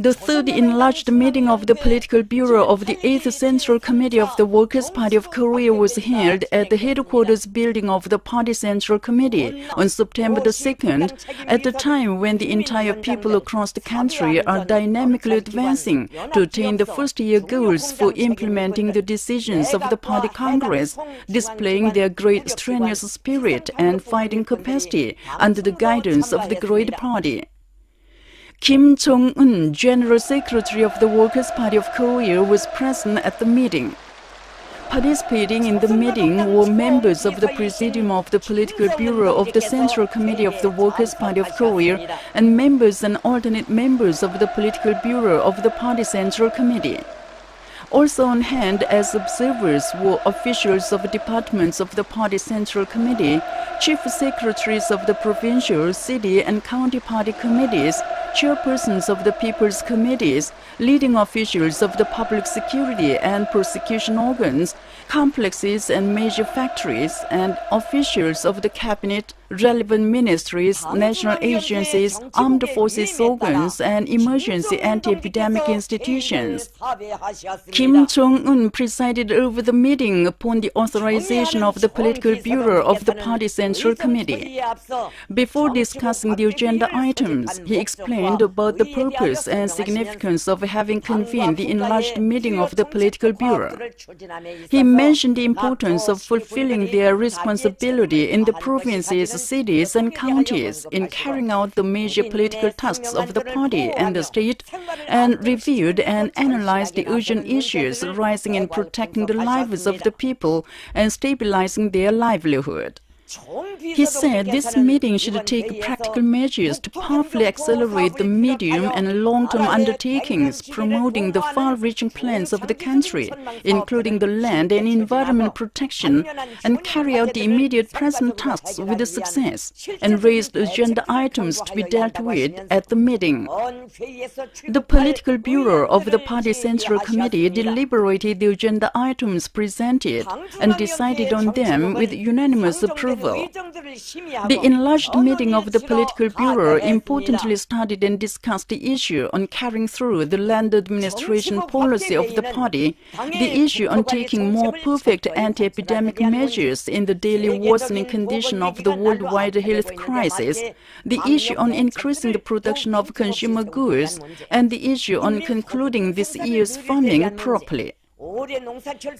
The third enlarged meeting of the Political Bureau of the 8th Central Committee of the Workers' Party of Korea was held at the headquarters building of the Party Central Committee on September the 2nd, at the time when the entire people across the country are dynamically advancing to attain the first-year goals for implementing the decisions of the Party Congress, displaying their great strenuous spirit and fighting capacity under the guidance of the great party. Kim Cheng Ын, General Secretary of the Workers' Party of Korea, was present at the meeting. Participating in the meeting were members of the Presidium of the Political Bureau of the Central Committee of the Workers' Party of Korea and members and alternate members of the Political Bureau of the Party Central Committee. Also on hand as observers were officials of departments of the Party Central Committee, chief secretaries of the provincial, city and county party committees, chairpersons of the People's Committees, leading officials of the public security and prosecution organs, complexes and major factories, and officials of the cabinet, relevant ministries, national agencies, armed forces organs, and emergency anti-epidemic institutions. Kim Cheng Ын presided over the meeting upon the authorization of the Political Bureau of the Party Central Committee. Before discussing the agenda items, he explained about the purpose and significance of having convened the enlarged meeting of the Political Bureau. He mentioned the importance of fulfilling their responsibility in the provinces, cities and counties in carrying out the major political tasks of the party and the state, and reviewed and analyzed the urgent issues arising in protecting the lives of the people and stabilizing their livelihood. He said this meeting should take practical measures to powerfully accelerate the medium and long-term undertakings promoting the far-reaching plans of the country, including the land and environment protection, and carry out the immediate present tasks with success, and raised agenda items to be dealt with at the meeting. The Political Bureau of the Party Central Committee deliberated the agenda items presented and decided on them with unanimous approval. The enlarged meeting of the Political Bureau importantly studied and discussed the issue on carrying through the land administration policy of the party, the issue on taking more perfect anti-epidemic measures in the daily worsening condition of the worldwide health crisis, the issue on increasing the production of consumer goods, and the issue on concluding this year's farming properly.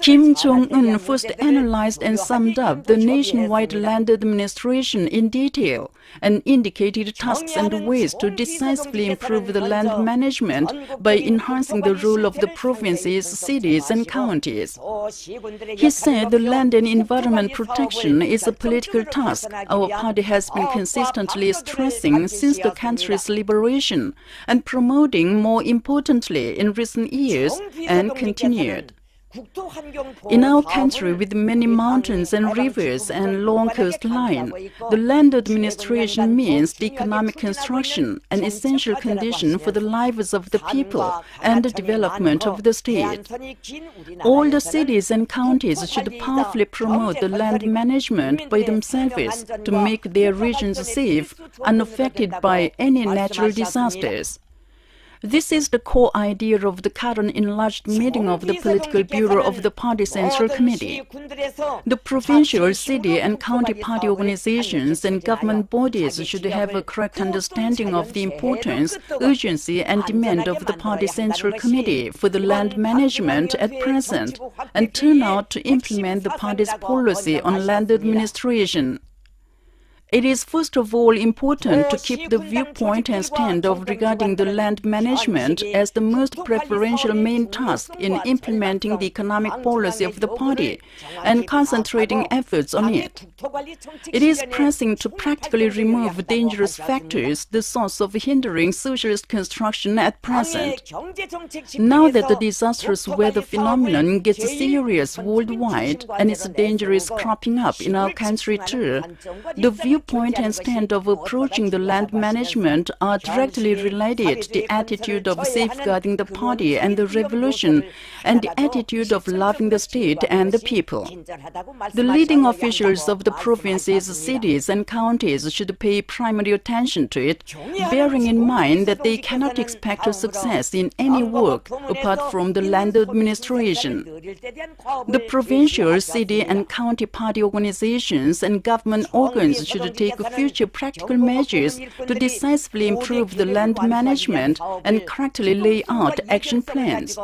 Kim Cheng Ын first analyzed and summed up the nationwide land administration in detail and indicated tasks and ways to decisively improve the land management by enhancing the role of the provinces, cities and counties. He said the land and environment protection is a political task our party has been consistently stressing since the country's liberation and promoting more importantly in recent years, and continued. In our country, with many mountains and rivers and long coastline, the land administration means the economic construction, an essential condition for the lives of the people and the development of the state. All the cities and counties should powerfully promote the land management by themselves to make their regions safe, unaffected by any natural disasters. This is the core idea of the current enlarged meeting of the Political Bureau of the Party Central Committee. The provincial, city and county party organizations and government bodies should have a correct understanding of the importance, urgency and demand of the Party Central Committee for the land management at present and turn out to implement the party's policy on land administration. It is first of all important to keep the viewpoint and stand of regarding the land management as the most preferential main task in implementing the economic policy of the party and concentrating efforts on it. It is pressing to practically remove dangerous factors, the source of hindering socialist construction at present. Now that the disastrous weather phenomenon gets serious worldwide and its danger is cropping up in our country too, the viewpoint viewpoint and stand of approaching the land management are directly related to the attitude of safeguarding the party and the revolution, and the attitude of loving the state and the people. The leading officials of the provinces, cities, and counties should pay primary attention to it, bearing in mind that they cannot expect success in any work apart from the land administration. The provincial, city, and county party organizations and government organs should take future practical measures to decisively improve the land management and correctly lay out action plans.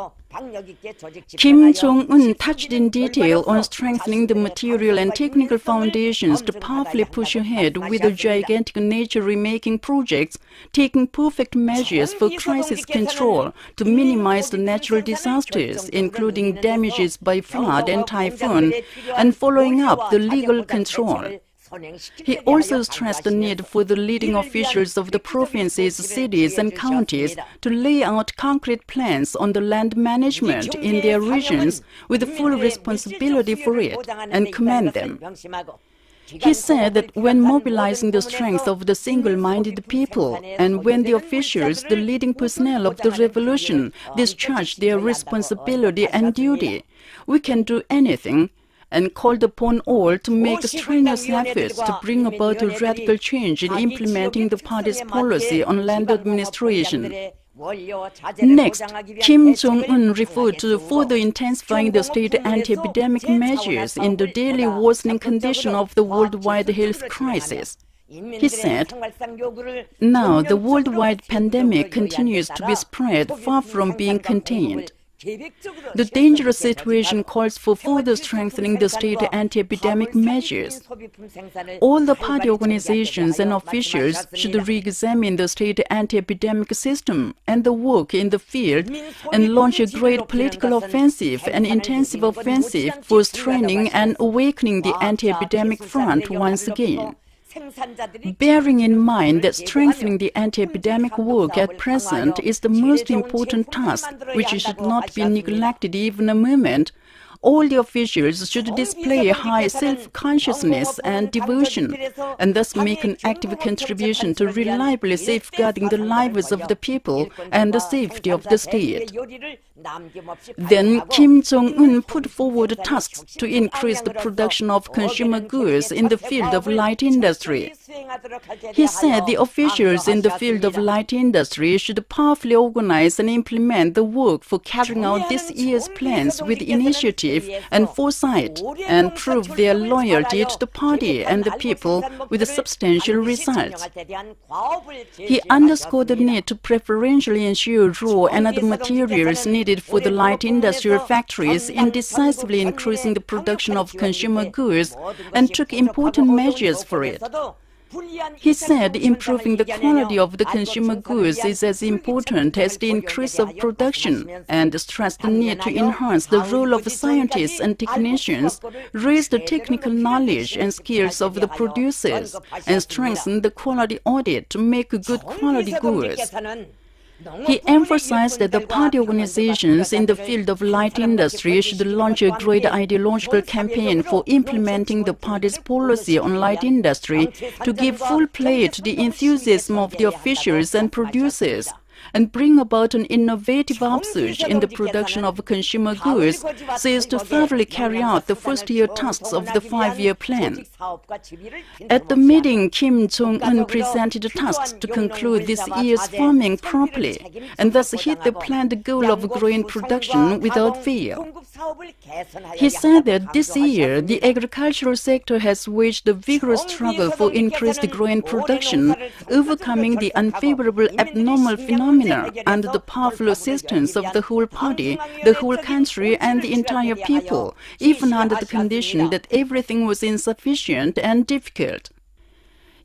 Kim Jong Un touched in detail on strengthening the material and technical foundations to powerfully push ahead with the gigantic nature remaking projects, taking perfect measures for crisis control to minimize the natural disasters, including damages by flood and typhoon, and following up the legal control. He also stressed the need for the leading officials of the provinces, cities, and counties to lay out concrete plans on the land management in their regions with full responsibility for it and commend them. He said that when mobilizing the strength of the single-minded people and when the officials, the leading personnel of the revolution, discharge their responsibility and duty, we can do anything, and called upon all to make strenuous efforts to bring about a radical change in implementing the party's policy on land administration. Next, Kim Jong-un referred to further intensifying the state anti-epidemic measures in the daily worsening condition of the worldwide health crisis. He said, "Now the worldwide pandemic continues to be spread far from being contained. The dangerous situation calls for further strengthening the state anti-epidemic measures. All the party organizations and officials should re-examine the state anti-epidemic system and the work in the field and launch a great political offensive and intensive offensive for strengthening and awakening the anti-epidemic front once again. Bearing in mind that strengthening the anti-epidemic work at present is the most important task, which should not be neglected even a moment, all the officials should display high self-consciousness and devotion, and thus make an active contribution to reliably safeguarding the lives of the people and the safety of the state." Then Kim Jong-un put forward tasks to increase the production of consumer goods in the field of light industry. He said the officials in the field of light industry should powerfully organize and implement the work for carrying out this year's plans with initiative and foresight, and prove their loyalty to the party and the people with substantial results. He underscored the need to preferentially ensure raw and other materials needed for the light industrial factories in decisively increasing the production of consumer goods and took important measures for it. He said improving the quality of the consumer goods is as important as the increase of production, and stressed the need to enhance the role of scientists and technicians, raise the technical knowledge and skills of the producers, and strengthen the quality audit to make good quality goods. He emphasized that the party organizations in the field of light industry should launch a great ideological campaign for implementing the party's policy on light industry to give full play to the enthusiasm of the officials and producers, and bring about an innovative upsurge in the production of consumer goods so as to thoroughly carry out the first-year tasks of the 5-year plan. At the meeting, Kim Jong-un presented tasks to conclude this year's farming properly and thus hit the planned goal of grain production without fail. He said that this year, the agricultural sector has waged a vigorous struggle for increased grain production, overcoming the unfavorable abnormal phenomena under the powerful assistance of the whole party, the whole country, and the entire people, even under the condition that everything was insufficient and difficult.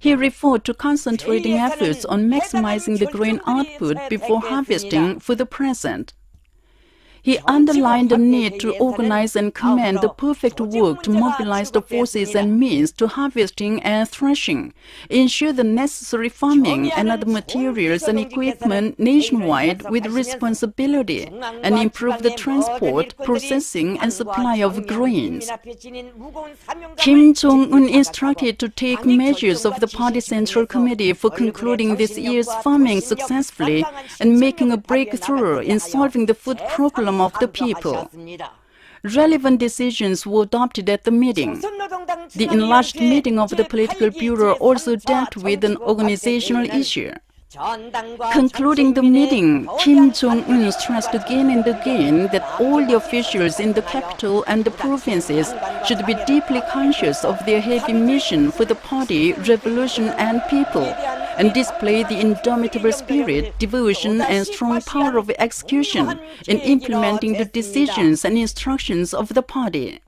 He referred to concentrating efforts on maximizing the grain output before harvesting for the present. He underlined the need to organize and command the perfect work to mobilize the forces and means to harvesting and threshing, ensure the necessary farming and other materials and equipment nationwide with responsibility, and improve the transport, processing, and supply of grains. Kim Jong-un instructed to take measures of the Party Central Committee for concluding this year's farming successfully and making a breakthrough in solving the food problem of the people. Relevant decisions were adopted at the meeting. The enlarged meeting of the Political Bureau also dealt with an organizational issue. Concluding the meeting, Kim Jong-un stressed again and again that all the officials in the capital and the provinces should be deeply conscious of their heavy mission for the party, revolution, and people, and display the indomitable spirit, devotion, and strong power of execution in implementing the decisions and instructions of the party.